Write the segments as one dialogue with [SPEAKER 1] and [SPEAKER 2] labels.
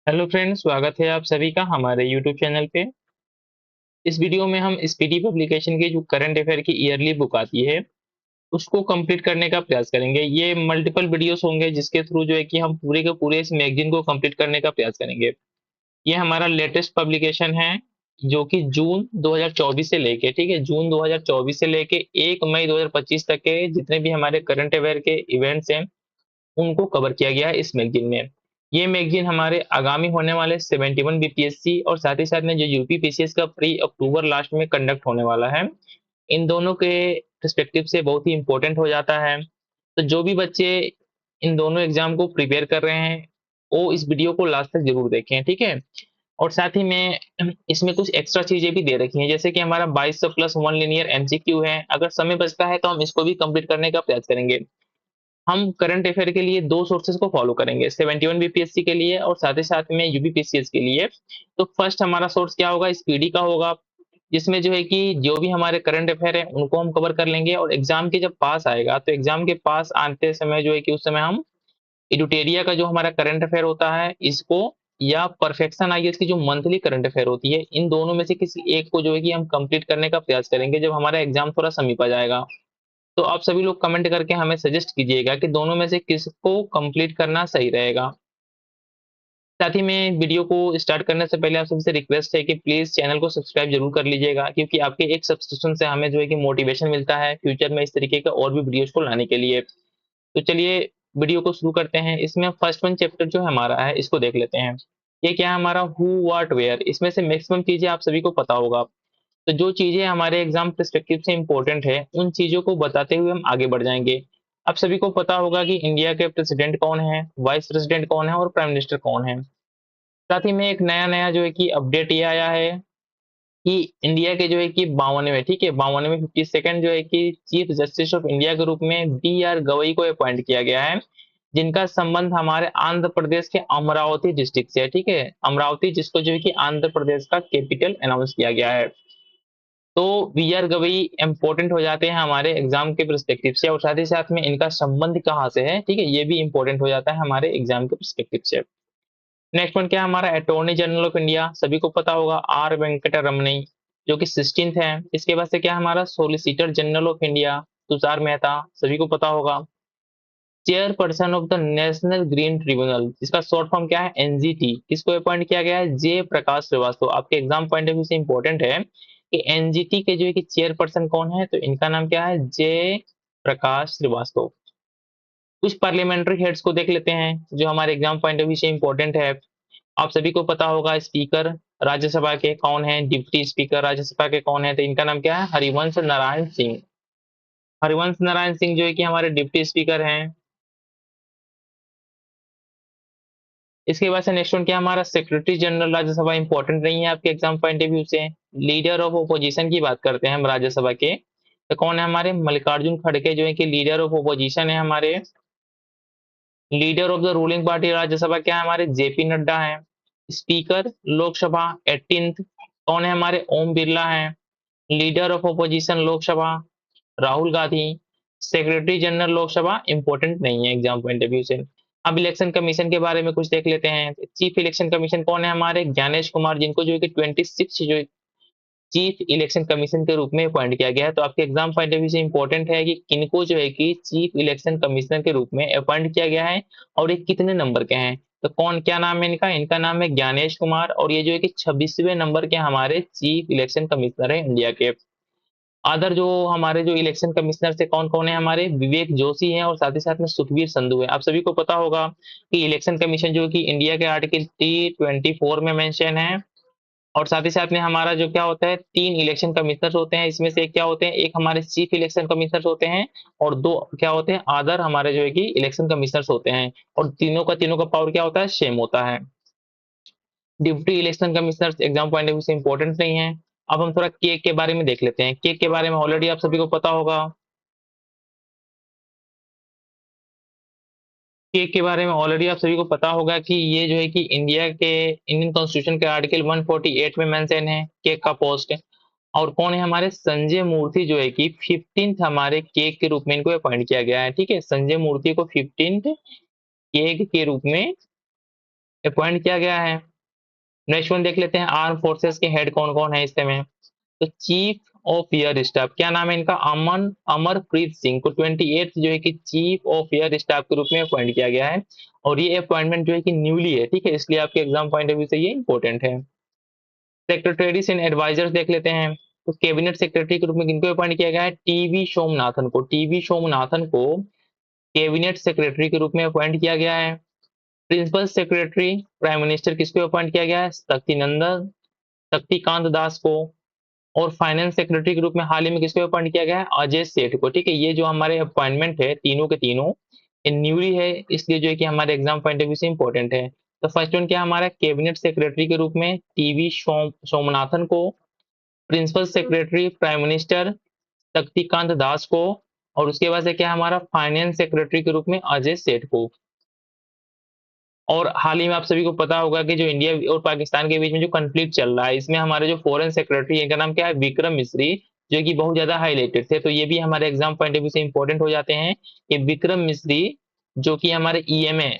[SPEAKER 1] Hello friends, स्वागत है आप सभी का हमारे यूट्यूब चैनल पे। इस वीडियो में हम स्पीडी पब्लिकेशन की जो करंट अफेयर की ईयरली बुक आती है उसको कंप्लीट करने का प्रयास करेंगे। ये मल्टीपल वीडियोस होंगे जिसके थ्रू जो है कि हम पूरे के पूरे इस मैगजीन को कंप्लीट करने का प्रयास करेंगे। ये हमारा लेटेस्ट पब्लिकेशन है जो कि जून 2024 से लेके, ठीक है, जून 2024 से लेके 1 मई 2025 तक के जितने भी हमारे करंट अफेयर के इवेंट्स हैं उनको कवर किया गया है इस मैगजीन में। ये मैगजीन हमारे आगामी होने वाले 71 बीपीएससी और साथ ही साथ में जो यूपी पीसीएस का प्री अक्टूबर लास्ट में कंडक्ट होने वाला है, इन दोनों के पर्सपेक्टिव से बहुत ही इंपॉर्टेंट हो जाता है। तो जो भी बच्चे इन दोनों एग्जाम को प्रिपेयर कर रहे हैं वो इस वीडियो को लास्ट तक जरूर देखें, ठीक है। और साथ ही में इसमें कुछ एक्स्ट्रा चीजें भी दे रखी हैं, जैसे कि हमारा 2200 प्लस 1 लिनियर एमसीक्यू है। अगर समय बचता है तो हम इसको भी कंप्लीट करने का प्रयास करेंगे। हम करंट अफेयर के लिए 2 सोर्सेज़ को फ़ॉलो करेंगे, 71 बीपीएससी के लिए और साथ ही साथ में यूपीपीसीएस के लिए। तो फर्स्ट हमारा सोर्स क्या होगा? स्पीडी का होगा, जिसमें जो है कि जो भी हमारे करंट अफेयर है उनको हम कवर कर लेंगे और एग्ज़ाम के जब पास आएगा तो एग्ज़ाम के पास आते समय जो है कि उस समय हम एडुटेरिया का जो हमारा करंट अफेयर होता है इसको, या परफेक्शन आईएएस की जो मंथली करंट अफेयर होती है, इन दोनों में से किसी एक को जो है कि हम कंप्लीट करने का प्रयास करेंगे जब हमारा एग्ज़ाम थोड़ा समीप आ जाएगा। तो आप सभी लोग कमेंट करके हमें सजेस्ट कीजिएगा कि दोनों में से किसको कंप्लीट करना सही रहेगा। साथ ही में वीडियो को स्टार्ट करने से पहले आप सभी से रिक्वेस्ट है कि प्लीज़ चैनल को सब्सक्राइब ज़रूर कर लीजिएगा, क्योंकि आपके एक सब्सक्रिप्शन से हमें जो है कि मोटिवेशन मिलता है फ्यूचर में इस तरीके का और भी वीडियोज़ को लाने के लिए। तो चलिए वीडियो को शुरू करते हैं। इसमें फर्स्ट वन चैप्टर जो हमारा है इसको देख लेते हैं। ये क्या है हमारा हू व्हाट वेयर, इसमें से मैक्सिमम चीज़ें आप सभी को पता होगा। तो जो चीजें हमारे एग्जाम पर्सपेक्टिव से इंपॉर्टेंट है उन चीजों को बताते हुए हम आगे बढ़ जाएंगे। आप सभी को पता होगा कि इंडिया के प्रेसिडेंट कौन है, वाइस प्रेसिडेंट कौन है और प्राइम मिनिस्टर कौन है। साथ ही में एक नया नया जो है कि अपडेट ये आया है कि इंडिया के जो है कि 52वें, ठीक है, 52वें 52nd जो है कि चीफ जस्टिस ऑफ इंडिया के रूप में बी आर गवई को अपॉइंट किया गया है, जिनका संबंध हमारे आंध्र प्रदेश के अमरावती डिस्ट्रिक्ट से है, ठीक है, अमरावती, जिसको जो है कि आंध्र प्रदेश का कैपिटल अनाउंस किया गया है। तो वी.आर. गवई इम्पोर्टेंट हो जाते हैं हमारे एग्जाम के पर्सपेक्टिव से और साथ ही साथ में इनका संबंध कहाँ से है, ठीक है, ये भी इम्पोर्टेंट हो जाता है हमारे एग्जाम के पर्सपेक्टिव से। नेक्स्ट वन क्या है हमारा अटॉर्नी जनरल ऑफ इंडिया, सभी को पता होगा आर वेंकटा रमनी, जो कि 16th है। इसके बाद से क्या है हमारा solicitor general of India Tushar Mehta, सभी को पता होगा। Chairperson of the national green tribunal, इसका शॉर्ट फॉर्म क्या है एनजीटी, किसको अपॉइंट किया गया है जय प्रकाश श्रीवास्तव। आपके एग्जाम पॉइंट ऑफ व्यू से इंपॉर्टेंट है कि एनजीटी के जो है कि चेयरपर्सन कौन है, तो इनका नाम क्या है जय प्रकाश श्रीवास्तव। कुछ पार्लियामेंट्री हेड्स को देख लेते हैं जो हमारे एग्जाम पॉइंट ऑफ व्यू से इंपॉर्टेंट है। आप सभी को पता होगा स्पीकर राज्यसभा के कौन है, डिप्टी स्पीकर राज्यसभा के कौन है, तो इनका नाम क्या है हरिवंश नारायण सिंह। हरिवंश नारायण सिंह जो है कि हमारे डिप्टी स्पीकर हैं। इसके बाद से नेक्स्ट वन क्या हमारा सेक्रेटरी जनरल राज्यसभा, इंपॉर्टेंट नहीं है आपके एग्जाम पॉइंट ऑफ व्यू से। लीडर ऑफ ओपोजिशन की बात करते हैं हम राज्यसभा के, तो कौन है हमारे मल्लिकार्जुन खड़गे जो है कि लीडर ऑफ ओपोजिशन है हमारे। Leader of the ruling party Rajya Sabha क्या है हमारे जेपी नड्डा है। स्पीकर लोकसभा 18th कौन है हमारे ओम बिरला है। Leader of opposition Lok Sabha Rahul Gandhi. Secretary general Lok Sabha important नहीं है एग्जाम पॉइंट ऑफ व्यू से। अब इलेक्शन कमीशन के बारे में कुछ देख लेते हैं। चीफ इलेक्शन कमीशन कौन है हमारे ज्ञानेश कुमार, जिनको जो है कि 26 जो चीफ इलेक्शन कमीशन के रूप में अपॉइंट किया गया है। तो आपके एग्जाम पॉइंट ऑफ व्यू से इंपॉर्टेंट है कि किनको जो है कि चीफ इलेक्शन कमिश्नर के रूप में अपॉइंट किया गया है और ये कितने नंबर के हैं। तो कौन, क्या नाम है इनका, इनका नाम है ज्ञानेश कुमार और ये जो है कि 26वें नंबर के हमारे चीफ इलेक्शन कमिश्नर है इंडिया के। अदर जो हमारे जो इलेक्शन कमिश्नर से कौन कौन है हमारे विवेक जोशी हैं और साथ ही साथ में सुखबीर संधू है। आप सभी को पता होगा कि इलेक्शन कमीशन जो कि इंडिया के आर्टिकल T24 में मेंशन है और साथ ही साथ में हमारा जो क्या होता है 3 इलेक्शन कमिश्नर्स होते हैं। इसमें से एक क्या होते हैं, एक हमारे चीफ इलेक्शन कमिश्नर्स होते हैं और 2 क्या होते हैं अदर हमारे जो है कि इलेक्शन कमिश्नर्स होते हैं और तीनों का पावर क्या होता है सेम होता है। Deputy election commissioner exam point of view से इंपॉर्टेंट नहीं है। अब हम थोड़ा केक के बारे में देख लेते हैं। केक के बारे में ऑलरेडी आप सभी को पता होगा। केक के बारे में ऑलरेडी आप सभी को पता होगा कि ये जो है कि इंडिया के इंडियन कॉन्स्टिट्यूशन के आर्टिकल 148 में मेंशन है केक का पोस्ट। और कौन है हमारे संजय मूर्ति जो है कि 15th हमारे केक के रूप में इनको अपॉइंट किया गया है, ठीक है, संजय मूर्ति को 15th केक के रूप में अपॉइंट किया गया है। नेक्स्ट वन देख लेते हैं, आर्म फोर्सेस के हेड कौन कौन है इसमें। तो चीफ ऑफ एयर स्टाफ क्या नाम है इनका, अमरप्रीत सिंह को 28 जो है कि चीफ ऑफ एयर स्टाफ के रूप में अपॉइंट किया गया है। और ये अपॉइंटमेंट जो है कि न्यूली है, ठीक है, इसलिए आपके एग्जाम पॉइंट ऑफ व्यू से ये इंपॉर्टेंट है। सेक्रेटरीज एंड एडवाइजर्स देख लेते हैं। तो कैबिनेट सेक्रेटरी के रूप में किनको अपॉइंट किया गया है, टीवी सोमनाथन को। टीवी सोमनाथन को कैबिनेट सेक्रेटरी के रूप में अपॉइंट किया गया है। प्रिंसिपल सेक्रेटरी प्राइम मिनिस्टर किसको अपॉइंट किया गया है, शक्तिनंदन शक्तिकांत दास को। और फाइनेंस सेक्रेटरी के रूप में हाल ही में किसको अपॉइंट किया गया है, अजय सेठ को। ठीक है, ये जो हमारे अपॉइंटमेंट है तीनों के तीनों ये न्यूली है, इसलिए जो है कि हमारे एग्जाम पॉइंट ऑफ व्यू से इंपॉर्टेंट है। तो फर्स्ट वन क्या हमारा, कैबिनेट सेक्रेटरी के रूप में टीवी सोमनाथन को। Principal secretary prime minister Shaktikanta Das को। और उसके बाद से क्या हमारा, फाइनेंस सेक्रेटरी के रूप में अजय सेठ को। और हाल ही में आप सभी को पता होगा कि जो इंडिया और पाकिस्तान के बीच में जो कन्फ्लिक्ट चल रहा है, इसमें हमारे जो फॉरेन सेक्रेटरी है इनका नाम क्या है, विक्रम मिश्री, जो कि बहुत ज्यादा हाईलाइटेड थे। तो ये भी हमारे एग्जाम पॉइंट ऑफ व्यू से इंपॉर्टेंट हो जाते हैं कि विक्रम मिश्री जो कि हमारे ईएमए,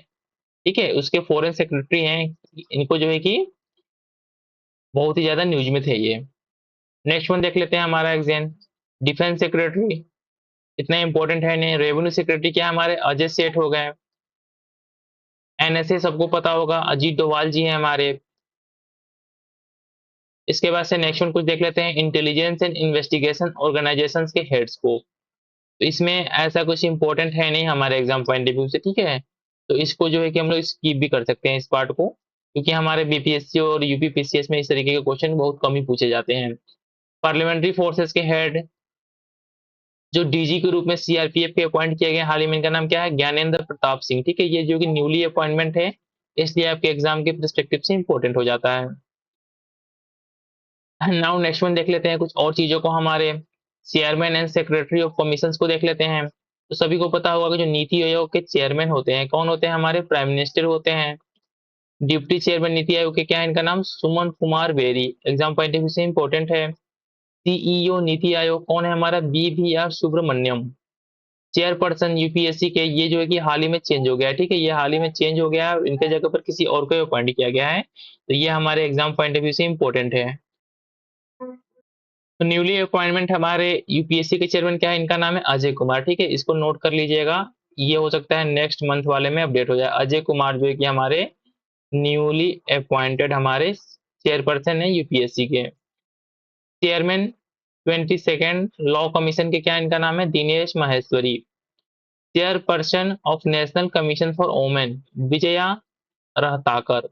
[SPEAKER 1] ठीक है, उसके फॉरेन सेक्रेटरी हैं। इनको जो है कि बहुत ही ज्यादा न्यूज में थे ये। नेक्स्ट वन देख लेते हैं हमारा एग्जाम, डिफेंस सेक्रेटरी इतना इंपॉर्टेंट है नहीं। रेवेन्यू सेक्रेटरी क्या हमारे अजय सेठ हो गए। एनएसए सबको पता होगा, अजीत डोभाल जी हैं हमारे। इसके बाद से नेक्स्ट वन कुछ देख लेते हैं, इंटेलिजेंस एंड इन्वेस्टिगेशन ऑर्गेनाइजेशंस के हेड्स को। तो इसमें ऐसा कुछ इंपॉर्टेंट है नहीं हमारे एग्जाम पॉइंट ऑफ व्यू से, ठीक है, तो इसको जो है कि हम लोग स्किप भी कर सकते हैं इस पार्ट को, क्योंकि हमारे बीपीएससी और यूपीपीसीएस में इस तरीके के क्वेश्चन बहुत कम ही पूछे जाते हैं। पार्लियामेंट्री फोर्सेस के हेड जो डीजी के रूप में सीआरपीएफ के अपॉइंट किए गए हाल ही में, इनका नाम क्या है, ज्ञानेंद्र प्रताप सिंह। ठीक है, ये जो कि न्यूली अपॉइंटमेंट है, इसलिए आपके एग्जाम के परस्पेक्टिव से इंपॉर्टेंट हो जाता है। नाउ नेक्स्ट वन देख लेते हैं कुछ और चीजों को, हमारे chairman and secretary of commissions को देख लेते हैं। तो सभी को पता होगा कि जो नीति आयोग के चेयरमैन होते हैं कौन होते हैं, हमारे प्राइम मिनिस्टर होते हैं। डिप्टी चेयरमैन नीति आयोग के क्या है, इनका नाम Suman Kumar Beri, exam point of view से इंपॉर्टेंट है। सीईओ नीति आयोग कौन है, हमारा BVR सुब्रमण्यम। चेयरपर्सन यूपीएससी के, ये जो है कि हाल ही में चेंज हो गया है, ठीक है, ये हाल ही में चेंज हो गया है, इनके जगह पर किसी और को अपॉइंट किया गया है। तो ये हमारे एग्जाम पॉइंट ऑफ व्यू से इंपॉर्टेंट है। तो न्यूली अपॉइंटमेंट हमारे यूपीएससी के चेयरमैन क्या है, इनका नाम है अजय कुमार। ठीक है, इसको नोट कर लीजिएगा, ये हो सकता है नेक्स्ट मंथ वाले में अपडेट हो जाए। अजय कुमार जो है कि हमारे न्यूली अपॉइंटेड हमारे चेयरपर्सन है यूपीएससी के। चेयरमैन 22nd लॉ कमीशन के क्या इनका नाम है, Dinesh Maheshwari. Chairperson of national commission for women, Vijaya Rahatkar.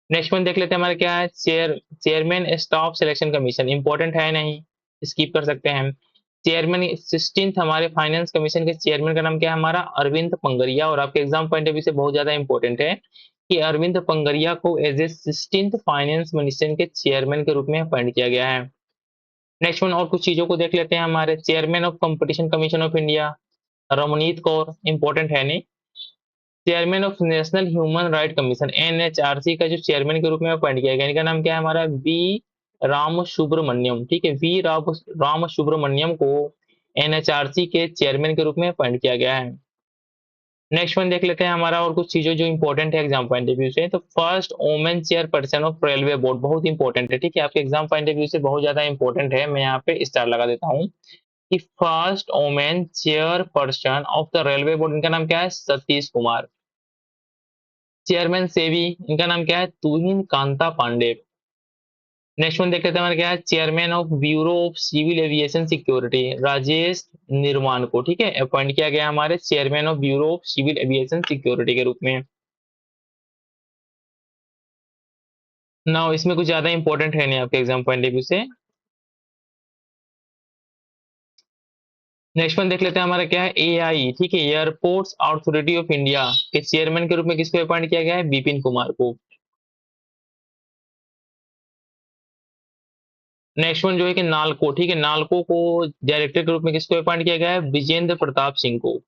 [SPEAKER 1] Next one देख लेते हैं हमारे क्या है, chairman staff selection commission, important है नहीं, स्किप कर सकते हैं। चेयरमैन 16th हमारे फाइनेंस कमीशन के चेयरमैन का नाम क्या है, हमारा अरविंद पंगरिया। और आपके एग्जाम पॉइंट ऑफ व्यू से बहुत ज्यादा इंपॉर्टेंट है कि अरविंद पंगरिया को as a 16th finance commission के चेयरमैन के रूप में अपॉइंट किया गया है। नेक्स्ट वन और कुछ चीजों को देख लेते हैं, हमारे chairman of competition commission of India Ramneet Kaur, important है नहीं। Chairman of national human right commission NHRC का जो चेयरमैन के रूप में अपॉइंट किया गया, इनका नाम क्या है, हमारा राम सुब्रमण्यम। ठीक है, राम सुब्रमण्यम को NHRC के चेयरमैन के रूप में अपॉइंट किया गया है। नेक्स्ट वन देख लेते हैं हमारा और कुछ चीजों जो इंपॉर्टेंट है एग्जाम पॉइंट ऑफ व्यू से। तो first women chairperson of railway board, बहुत इंपॉर्टेंट है, ठीक है, आपके एग्जाम पॉइंट ऑफ व्यू से बहुत ज्यादा इंपॉर्टेंट है। मैं यहाँ पे स्टार लगा देता हूँ कि first women chairperson of the railway board, इनका नाम क्या है, सतीश कुमार। चेयरमैन सेवी, इनका नाम क्या है, तुहिन कांता पांडे। नेक्स्ट वन देख लेते हैं हमारा क्या है, chairman of bureau of civil aviation security Rajesh Nirman को, ठीक है, अपॉइंट किया गया हमारे chairman of bureau of civil aviation security के रूप में। नाउ इसमें कुछ ज्यादा इंपॉर्टेंट है नहीं आपके एग्जाम पॉइंट ऑफ व्यू से। नेक्स्ट वन देख लेते हैं हमारा क्या है, AI, ठीक है, एयरपोर्ट्स अथॉरिटी ऑफ इंडिया के चेयरमैन के रूप में किसको अपॉइंट किया गया है, विपिन कुमार को। नेक्स्ट वन जो है कि नालको, ठीक है, नालको को डायरेक्टर के रूप में किसको अपॉइंट किया गया है, विजेंद्र प्रताप सिंह को।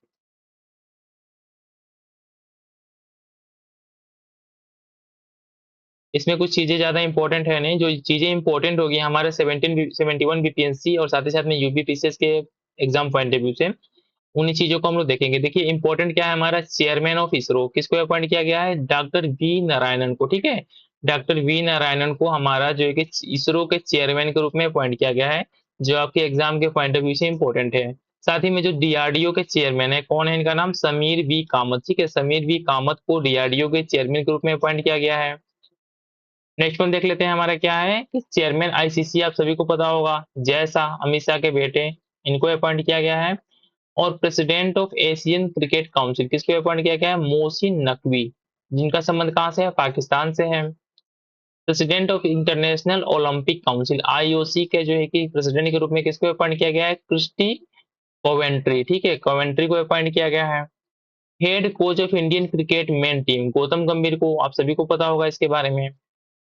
[SPEAKER 1] इसमें कुछ चीजें ज्यादा इंपॉर्टेंट है नहीं, जो चीजें इंपॉर्टेंट होगी हमारे 71 बीपीएससी और साथ ही साथ में यूपीपीसीएस के एग्जाम पॉइंट ऑफ व्यू से। उन्हीं चीजों को हम लोग देखेंगे। देखिए इंपॉर्टेंट क्या है हमारा, चेयरमैन ऑफ इसरो किसको अपॉइंट किया गया है, डॉक्टर वी नारायणन को। ठीक है, डॉक्टर वी नारायणन को हमारा जो है कि इसरो के चेयरमैन के रूप में अपॉइंट किया गया है, जो आपके एग्जाम के पॉइंट ऑफ व्यू से इंपॉर्टेंट है। साथ ही में जो डीआरडीओ के चेयरमैन है, कौन है इनका नाम, समीर वी कामत। ठीक है, समीर वी कामत को डीआरडीओ के चेयरमैन के रूप में अपॉइंट किया गया है। नेक्स्ट वन देख लेते हैं हमारा क्या है कि चेयरमैन आईसीसी आप सभी को पता होगा, जय शाह, अमित शाह के बेटे, इनको अपॉइंट किया गया है। और president of Asian cricket council किसको अपॉइंट किया गया है, मोहसिन नकवी, जिनका संबंध कहां से है, पाकिस्तान से है। President of international Olympic council IOC के जो है कि प्रेसिडेंट के रूप में किसको अपॉइंट किया गया है, क्रिस्टी कोवेंट्री। ठीक है, कोवेंट्री को अपॉइंट किया गया है। Head coach of Indian cricket main team Gautam गंभीर को, आप सभी को पता होगा इसके बारे में।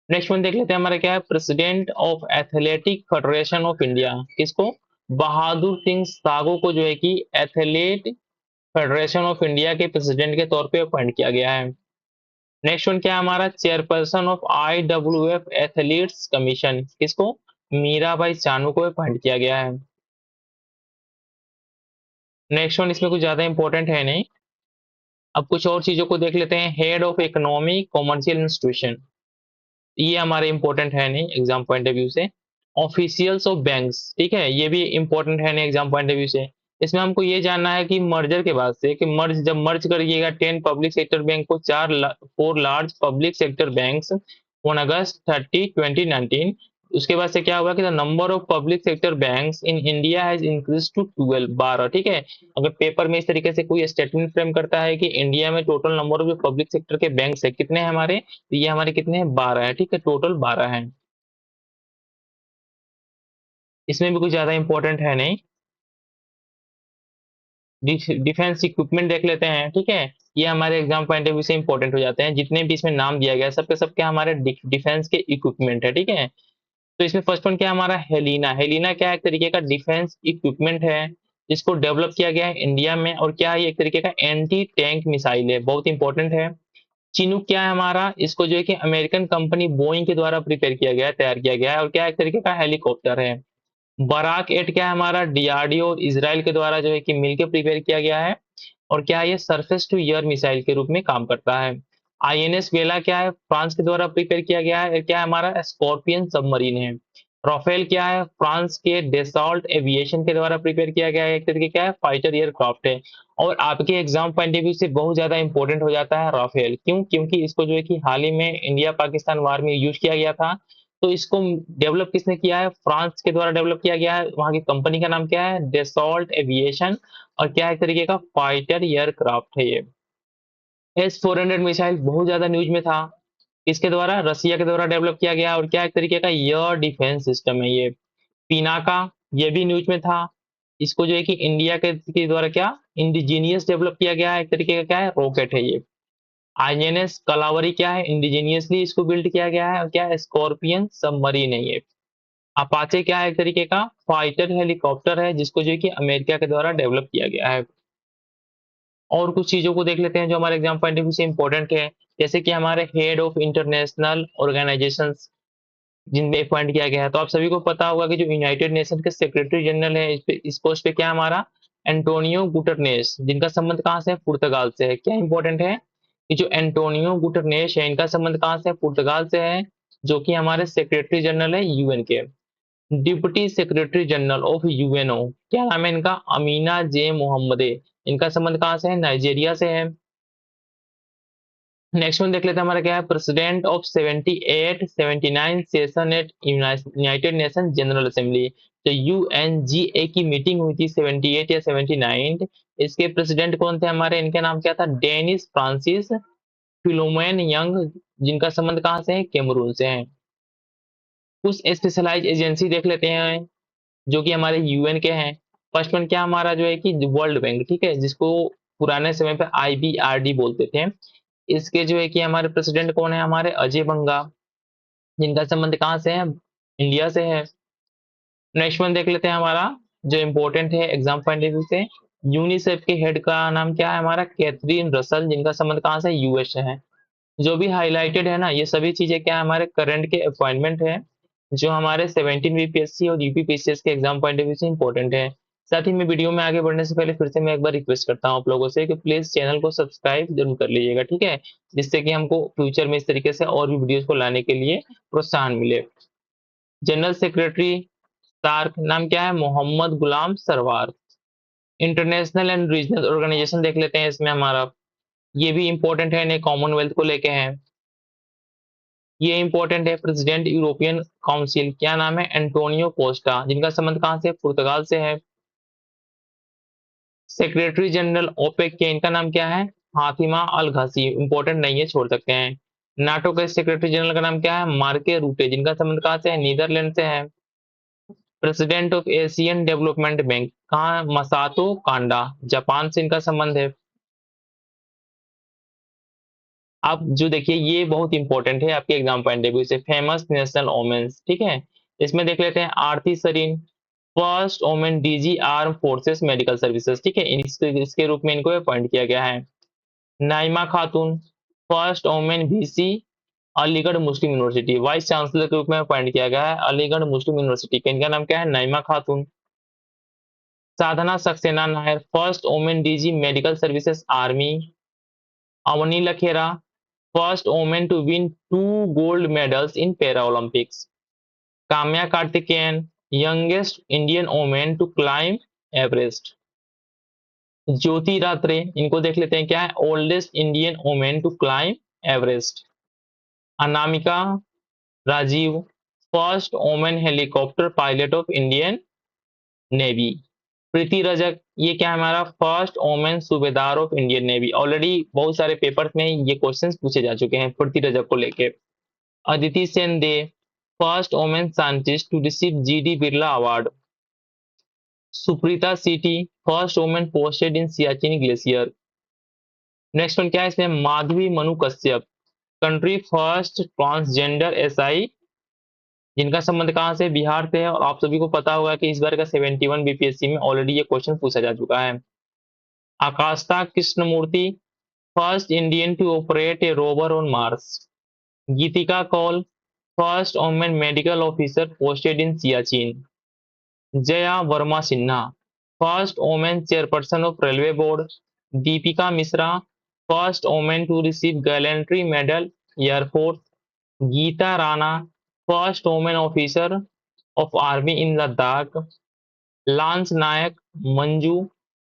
[SPEAKER 1] नेक्स्ट वन देख लेते हैं हमारा क्या है, president of athletic federation of India किसको, बहादुर सिंह सागो को जो है कि एथलेट फेडरेशन ऑफ इंडिया के प्रेसिडेंट के तौर पे अपॉइंट किया गया है। नेक्स्ट वन क्या है हमारा, chairperson of IWF athletes commission किसको, मीराबाई चानू को अपॉइंट किया गया है। नेक्स्ट वन इसमें कुछ ज्यादा इंपॉर्टेंट है नहीं। अब कुछ और चीजों को देख लेते हैं, head of economy commercial institution, ये हमारे इंपॉर्टेंट है नहीं एग्जाम पॉइंट ऑफ व्यू से। ऑफिशियल्स ऑफ बैंक्स, ठीक है, ये भी इंपॉर्टेंट है नहीं एग्जाम पॉइंट ऑफ व्यू से। इसमें हमको ये जानना है कि मर्जर के बाद से कि मर्ज जब मर्ज करिएगा 10 पब्लिक सेक्टर बैंक को 4 large public sector banks on August 30 2019, उसके बाद से क्या हुआ कि the number of public sector banks in India has increase to 12 ठीक है। अगर पेपर में इस तरीके से कोई स्टेटमेंट फ्रेम करता है कि इंडिया में टोटल नंबर ऑफ जो पब्लिक सेक्टर के बैंक्स है कितने हैं हमारे, तो ये हमारे कितने हैं, 12 है। ठीक है, टोटल 12 है। इसमें भी कुछ ज्यादा इंपॉर्टेंट है नहीं। डिफेंस इक्विपमेंट देख लेते हैं। ठीक है, ये हमारे एग्जाम पॉइंट ऑफ व्यू से इंपॉर्टेंट हो जाते हैं, जितने भी इसमें नाम दिया गया है सबके सब क्या हमारे डिफेंस के इक्विपमेंट है। ठीक है, तो इसमें फर्स्ट वन क्या हमारा, हेलिना। हेलिना क्या है, एक तरीके का डिफेंस इक्विपमेंट है जिसको डेवलप किया गया है इंडिया में, और क्या है, ये एक तरीके का एंटी टैंक मिसाइल है, बहुत इंपॉर्टेंट है। चिनूक क्या है हमारा, इसको जो है कि अमेरिकन कंपनी बोइंग के द्वारा प्रिपेयर किया गया है, तैयार किया गया है, और क्या एक तरीके का हेलीकॉप्टर है। बराक एट क्या है हमारा, डीआरडीओ और इसराइल के द्वारा जो है कि मिलकर प्रिपेयर किया गया है, और क्या ये सरफेस टू एयर मिसाइल के रूप में काम करता है। आईएनएस वेला क्या है, फ्रांस के द्वारा प्रिपेयर किया गया है, क्या है हमारा, स्कॉर्पियन सबमरीन है। राफेल क्या है, फ्रांस के डेसॉल्ट एविएशन के द्वारा प्रिपेयर किया गया है, एक तरीके क्या है, फाइटर एयरक्राफ्ट है। और आपके एग्जाम पॉइंट ऑफ व्यू से बहुत ज्यादा इंपॉर्टेंट हो जाता है राफेल, क्यों, क्योंकि इसको जो है कि हाल ही में इंडिया पाकिस्तान वार में यूज किया गया था। तो इसको डेवलप किसने किया है, फ्रांस के द्वारा डेवलप किया गया है, वहां की कंपनी का नाम क्या है, डेसॉल्ट एविएशन, और क्या एक तरीके का फाइटर एयरक्राफ्ट है ये। S-400 मिसाइल बहुत ज्यादा न्यूज में था, किसके द्वारा, रसिया के द्वारा डेवलप किया गया, और क्या एक तरीके का एयर डिफेंस सिस्टम है ये। पिनाका, ये भी न्यूज में था, इसको जो है कि इंडिया के द्वारा क्या इंडिजीनियस डेवलप किया गया है, एक तरीके का क्या है, रॉकेट है ये। आईएनएस कलावरी क्या है, इंडिजीनियसली इसको बिल्ड किया गया है, और क्या है, स्कॉर्पियन सबमरीन है ये। अपाचे क्या है, एक तरीके का फाइटर हेलीकॉप्टर है, जिसको जो है कि अमेरिका के द्वारा डेवलप किया गया है। और कुछ चीजों को देख लेते हैं जो हमारे एग्जाम पॉइंट ऑफ व्यू से इंपॉर्टेंट है, जैसे कि हमारे हेड ऑफ इंटरनेशनल ऑर्गेनाइजेशंस जिनमें अपॉइंट किया गया है। तो आप सभी को पता होगा कि जो यूनाइटेड नेशन के सेक्रेटरी जनरल है, इस पोस्ट पे क्या हमारा, एंटोनियो गुटरनेस, जिनका संबंध कहाँ से है, पुर्तगाल से है। क्या इंपॉर्टेंट है कि जो एंटोनियो गुटरनेस है, इनका संबंध कहाँ से है, पुर्तगाल से है, जो कि हमारे सेक्रेटरी जनरल है यूएन के। Deputy secretary general of UNO, क्या नाम है इनका, अमीना जे मोहम्मदे, इनका संबंध कहाँ से है, नाइजीरिया से है। नेक्स्ट वन देख लेते हैं हमारा क्या है, president of 78 79 session at United nation general assembly. तो यूएनजीए की मीटिंग हुई थी 78 या 79, इसके प्रेसिडेंट कौन थे हमारे, इनका नाम क्या था, डेनिस फ्रांसिस फिलोमेन यंग, जिनका संबंध कहाँ से है, कैमरून से है। कुछ स्पेशलाइज एजेंसी देख लेते हैं जो कि हमारे यूएन के हैं। फर्स्ट वन क्या हमारा जो है कि वर्ल्ड बैंक, ठीक है, जिसको पुराने समय पे आईबीआरडी बोलते थे। इसके जो है कि हमारे प्रेसिडेंट कौन है, हमारे अजय बंगा, जिनका संबंध कहाँ से है, इंडिया से है। नेक्स्ट वन देख लेते हैं हमारा जो इंपॉर्टेंट है एग्जाम पॉइंट ऑफ व्यू से, यूनिसेफ के हेड का नाम क्या है हमारा, कैथरीन रसल, जिनका संबंध कहाँ से, यूएस से है। जो भी हाईलाइटेड है ना, ये सभी चीजें क्या है, हमारे करंट के अपॉइंटमेंट है, जो हमारे 17 बीपीएससी और यूपीपीसीएस के एग्जाम पॉइंट ऑफ व्यू से इंपॉर्टेंट है। साथ ही मैं वीडियो में आगे बढ़ने से पहले फिर से मैं एक बार रिक्वेस्ट करता हूँ आप लोगों से कि प्लीज चैनल को सब्सक्राइब जरूर कर लीजिएगा, ठीक है, जिससे कि हमको फ्यूचर में इस तरीके से और भी वीडियोस को लाने के लिए प्रोत्साहन मिले। जनरल सेक्रेटरी सार्क नाम क्या है? Mohammad Ghulam Sarwar. International and regional organization देख लेते हैं इसमें हमारा, ये भी इंपॉर्टेंट है, इन्हें कॉमनवेल्थ को लेके है। ये इंपॉर्टेंट है, प्रेसिडेंट यूरोपियन काउंसिल, क्या नाम है? एंटोनियो कोस्टा, जिनका संबंध कहां से? पुर्तगाल से है। सेक्रेटरी जनरल ओपेक के, इनका नाम क्या है? हातिमा अल घासी, इंपॉर्टेंट नहीं है, छोड़ सकते हैं। नाटो के सेक्रेटरी जनरल का नाम क्या है? मार्के रूटे, जिनका संबंध कहां से है? नीदरलैंड से है। President of Asian development bank कहाँ? मसातो कांडा, जापान से इनका संबंध है। अब जो देखिए ये बहुत इंपॉर्टेंट है आपके एग्जाम पॉइंट ऑफ व्यू से, फेमस नेशनल ओमेन्स, ठीक है, इसमें देख लेते हैं। Arti Sarin, first woman DG arm forces medical services, ठीक है, इसके रूप में इनको अपॉइंट किया गया है। नाइमा खातून, फर्स्ट ओमेन वीसी अलीगढ़ मुस्लिम यूनिवर्सिटी, वाइस चांसलर के रूप में अपॉइंट किया गया है अलीगढ़ मुस्लिम यूनिवर्सिटी का, इनका नाम क्या है? Naima Khatoon. Sadhana Saxena Nair, first woman DG medical services army. Avani Lekhara, first woman to win 2 gold medals in para Olympics. Kamya Karthikeyan, youngest Indian woman to climb Everest. Jyoti Ratre, इनको देख लेते हैं, क्या है? Oldest Indian woman to climb Everest. Anamika Rajeev, first woman helicopter pilot of Indian navy. Priti Rajak, ये क्या है हमारा? First woman subedar of Indian navy. Already बहुत सारे पेपर्स में ये क्वेश्चंस पूछे जा चुके हैं प्रीति रजक को लेके। Aditi Sen De, first woman scientist to receive G D Birla award. Supreetha C T, first women posted in Siachen glacier. Next one क्या है इसमें? Madhavi Manu Kashyap, country first transgender SI, जिनका संबंध कहां से? बिहार से है। और आप सभी को पता होगा कि इस बार का 71 बीपीएससी में ऑलरेडी ये क्वेश्चन पूछा जा चुका है। Akshata Krishnamurthy, first Indian to operate a rover on Mars. Geetika Koul, first women medical officer posted in Siachen. Jaya Verma Sinha, first women chairperson of railway board. Deepika Mishra, first women to receive gallantry medal air force. Geeta Rana, first women officer of army in Ladakh. Lance naik Manju,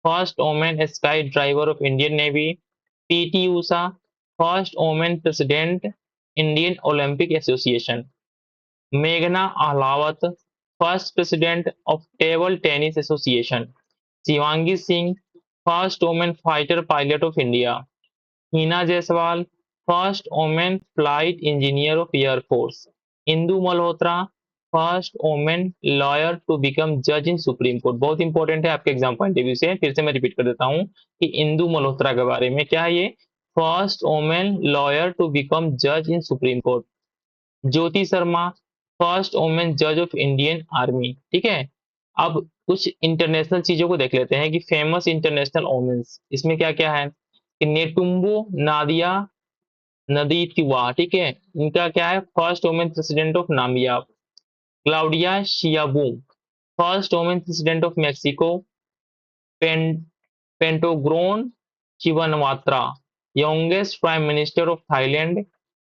[SPEAKER 1] first women sky driver of Indian navy. P T Usha, first women president Indian Olympic association. मेघना Ahlawat, first president of table tennis association. Shivangi Singh, first women fighter pilot of India. Heena Jaiswal, first women flight engineer of air force. Indu Malhotra, first women lawyer to become जज in supreme court. बहुत important है आपके exam point of view से, फिर से मैं repeat कर देता हूं कि इंदु मल्होत्रा के बारे में क्या है ये? First women lawyer to become जज in supreme court. Jyoti Sharma, first women जज ऑफ इंडियन आर्मी, ठीक है। अब कुछ इंटरनेशनल चीजों को देख लेते हैं कि फेमस इंटरनेशनल वुमेन्स, इसमें क्या क्या है कि नेटुम्बो नादिया नदीतिवा, ठीक है, इनका क्या है? First women president of Namibia. Claudia Sheinbaum, first women president of Mexico. पें, Paetongtarn Shinawatra, youngest prime minister of Thailand.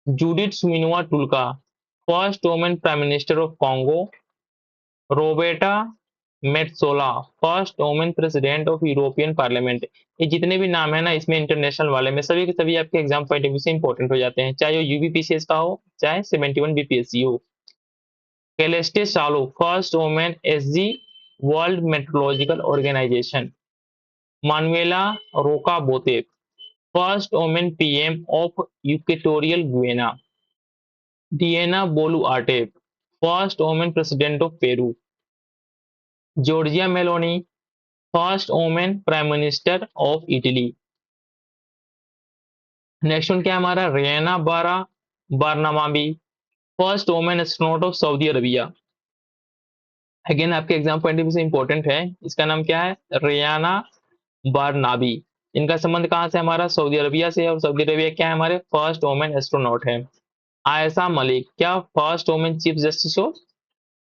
[SPEAKER 1] Judith Suminwa Tuluka, first women prime minister of Congo. Roberta Metsola, first women president of European parliament. ये जितने भी नाम है ना इसमें international वाले में, सभी के सभी आपके एग्जाम पॉइंट ऑफ व्यू से इंपॉर्टेंट हो जाते हैं, चाहे वो यूबीपीसीएस का हो चाहे 71 बीपीएससी हो। Celeste Saulo, first women SG world metrological organization. Manuela Roka Botey, first women PM of Equatorial Guinea. Dina Boluarte, first women president of Peru. Giorgia Meloni, first women prime minister of Italy. Next one क्या है हमारा? Rayyana Barra Barnawi, first women astronaut of Saudi Arabia. Again आपके exam point of view से important है, इसका नाम क्या है? रियाना बारनाबी। इनका संबंध कहां से? हमारा सऊदी अरबिया से, और सऊदी अरबिया क्या है? हमारे फर्स्ट वुमेन एस्ट्रोनॉट है। आयशा मलिक, क्या? First women chief justice of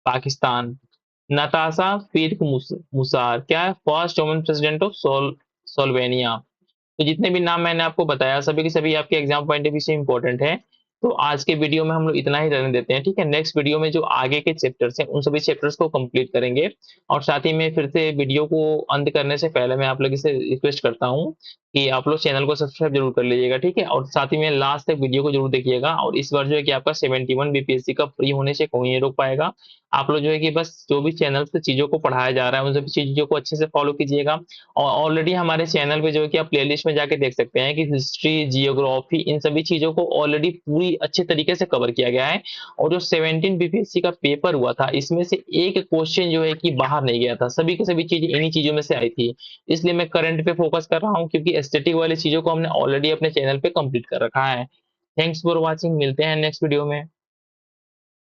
[SPEAKER 1] Pakistan. Natasha Pirc Musar क्या है, first woman president of Slovenia. तो जितने भी नाम मैंने आपको बताया सभी के सभी आपके एग्जाम पॉइंट ऑफ व्यू से इंपॉर्टेंट है। तो आज के वीडियो में हम लोग इतना ही रहने देते हैं, ठीक है। नेक्स्ट वीडियो में जो आगे के चैप्टर्स हैं उन सभी चैप्टर्स को कंप्लीट करेंगे। और साथ ही में फिर से वीडियो को अंत करने से पहले मैं आप लोगों से रिक्वेस्ट करता हूँ कि आप लोग चैनल को सब्सक्राइब जरूर कर लीजिएगा, ठीक है। और साथ ही में लास्ट तक वीडियो को जरूर देखिएगा। और इस बार जो है कि आपका 71 बीपीएससी का फ्री होने से कोई नहीं रोक पाएगा। आप लोग जो है कि बस जो भी चैनल से चीजों को पढ़ाया जा रहा है उन सभी चीजों को अच्छे से फॉलो कीजिएगा। और ऑलरेडी हमारे चैनल पे जो है कि आप प्लेलिस्ट में जाके देख सकते हैं कि हिस्ट्री, जियोग्राफी, इन सभी चीजों को ऑलरेडी पूरी अच्छे तरीके से कवर किया गया है। और जो 17 बीपीएससी का पेपर हुआ था इसमें से एक क्वेश्चन जो है कि बाहर नहीं गया था, सभी की सभी चीजें इन्हीं चीजों में से आई थी। इसलिए मैं करंट पे फोकस कर रहा हूँ क्योंकि एस्थेटिक वाली चीजों को हमने ऑलरेडी अपने चैनल पे कंप्लीट कर रखा है। थैंक्स फॉर वॉचिंग, मिलते हैं नेक्स्ट वीडियो में।